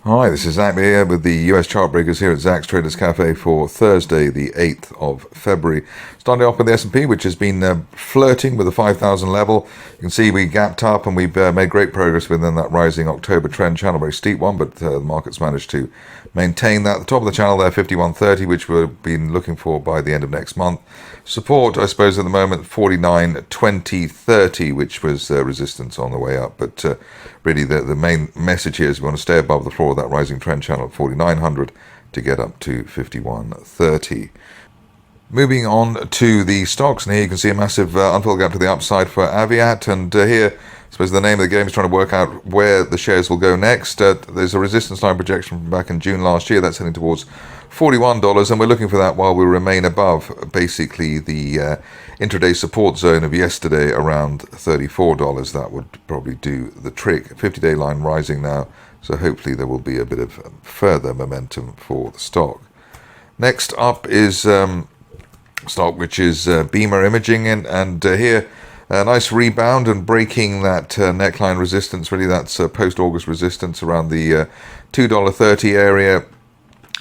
Hi, this is Zach here with the US Chartbreakers here at Zach's Traders Cafe for Thursday, the 8th of February. Starting off with the S&P, which has been flirting with the 5,000 level. You can see we gapped up and we've made great progress within that rising October trend channel, very steep one, but the market's managed to maintain that. At the top of the channel there, 51.30, which we've been looking for by the end of next month. Support, I suppose, at the moment, 49.20.30, which was resistance on the way up, but really the main message here is we want to stay above the floor of that rising trend channel at 4,900 to get up to 51.30. Moving on to the stocks, and here you can see a massive unfilled gap to the upside for Aviat, and here I suppose the name of the game is trying to work out where the shares will go next. There's a resistance line projection from back in June last year that's heading towards $41, and we're looking for that while we remain above basically the intraday support zone of yesterday around $34. That would probably do the trick. 50-day line rising now, so hopefully there will be a bit of further momentum for the stock. Next up is stock which is Beamr Imaging, and here a nice rebound and breaking that neckline resistance. Really, that's post-August resistance around the $2.30 area.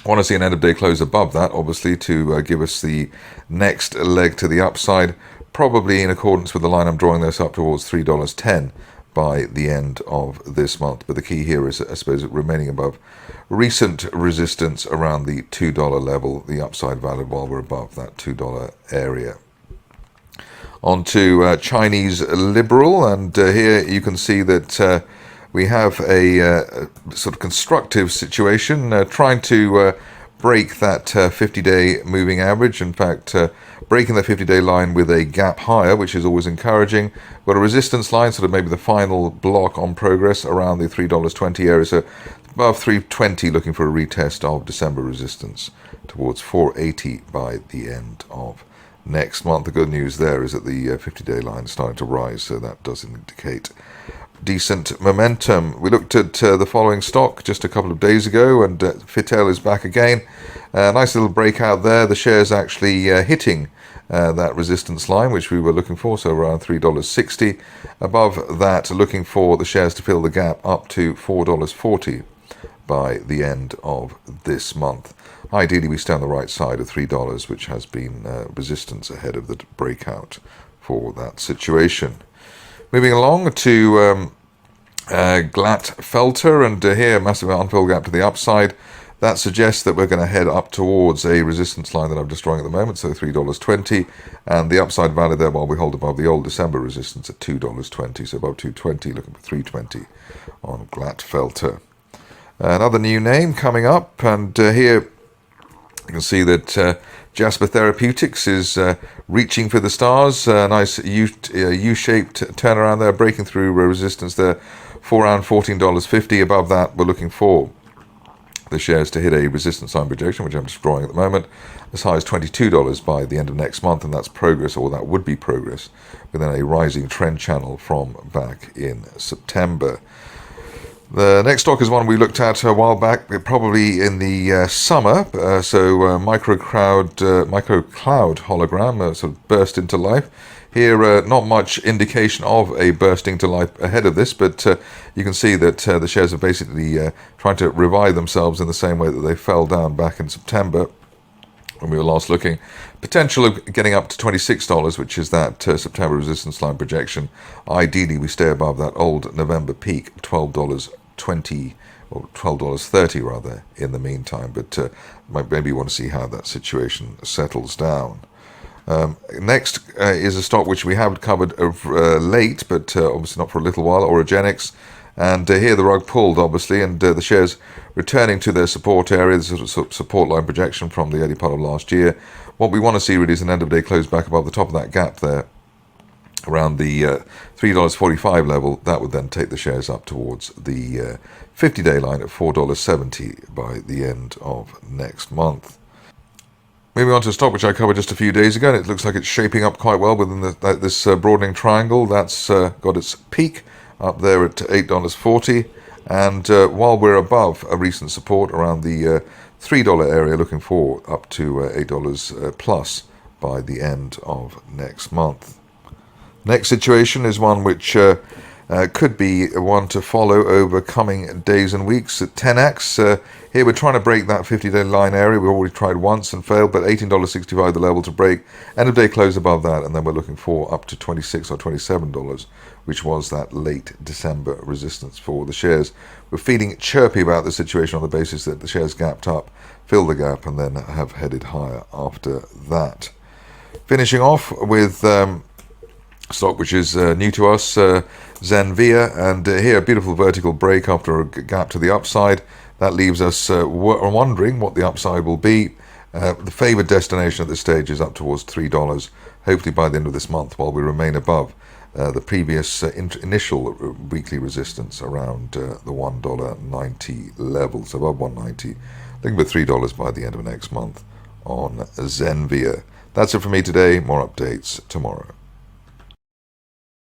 I want to see an end-of-day close above that, obviously, to give us the next leg to the upside, probably in accordance with the line I'm drawing this up towards $3.10 by the end of this month. But the key here is, I suppose, remaining above recent resistance around the $2 level, the upside value while we're above that $2 area. On to Chinese Liberal, and here you can see that we have a sort of constructive situation, trying to break that 50-day moving average. In fact, breaking the 50-day line with a gap higher, which is always encouraging. Got a resistance line, sort of maybe the final block on progress around the $3.20 area. So above $3.20, looking for a retest of December resistance towards $4.80 by the end of next month. The good news there is that the 50-day line is starting to rise, so that does indicate decent momentum. We looked at the following stock just a couple of days ago, and Fitell is back again. Nice little breakout there. The share's actually hitting that resistance line, which we were looking for, so around $3.60. Above that, looking for the shares to fill the gap up to $4.40 by the end of this month. Ideally, we stay on the right side of $3, which has been resistance ahead of the breakout for that situation. Moving along to Glatfelter, and here massive unfilled gap to the upside. That suggests that we're going to head up towards a resistance line that I'm destroying at the moment, so $3.20, and the upside value there while we hold above the old December resistance at $2.20, so above $2.20, looking for $3.20 on Glatfelter. Another new name coming up, and here you can see that Jasper Therapeutics is reaching for the stars. Nice U-shaped turnaround there, breaking through resistance there for around $14.50. Above that, we're looking for the shares to hit a resistance line projection, which I'm just drawing at the moment, as high as $22 by the end of next month, and that's progress, or that would be progress, within a rising trend channel from back in September. The next stock is one we looked at a while back, probably in the summer. Microcloud hologram sort of burst into life. Here, not much indication of a bursting to life ahead of this, but you can see that the shares are basically trying to revive themselves in the same way that they fell down back in September when we were last looking. Potential of getting up to $26, which is that September resistance line projection. Ideally, we stay above that old November peak, $12.20 or $12.30 rather, in the meantime, but maybe want to see how that situation settles down. Next is a stock which we have covered late, but obviously not for a little while, Oragenics. And here the rug pulled, obviously, and the shares returning to their support area, the sort of support line projection from the early part of last year. What we want to see really is an end-of-day close back above the top of that gap there, around the $3.45 level. That would then take the shares up towards the 50-day line at $4.70 by the end of next month. Moving on to a stock which I covered just a few days ago, and it looks like it's shaping up quite well within this broadening triangle. That's got its peak up there at $8.40, and while we're above a recent support around the $3 area, looking for up to $8 plus by the end of next month. Next situation is one which could be one to follow over coming days and weeks. At Tenax, here we're trying to break that 50-day line area. We already tried once and failed, but $18.65 the level to break. End of day close above that, and then we're looking for up to $26 or $27, which was that late December resistance for the shares. We're feeling chirpy about the situation on the basis that the shares gapped up, filled the gap, and then have headed higher after that. Finishing off with stock which is new to us, Zenvia, and here a beautiful vertical break after a gap to the upside. That leaves us wondering what the upside will be. The favoured destination at this stage is up towards $3, hopefully by the end of this month, while we remain above the previous initial weekly resistance around the $1.90 levels, above $1.90. Looking for $3 by the end of next month on Zenvia. That's it for me today. More updates tomorrow.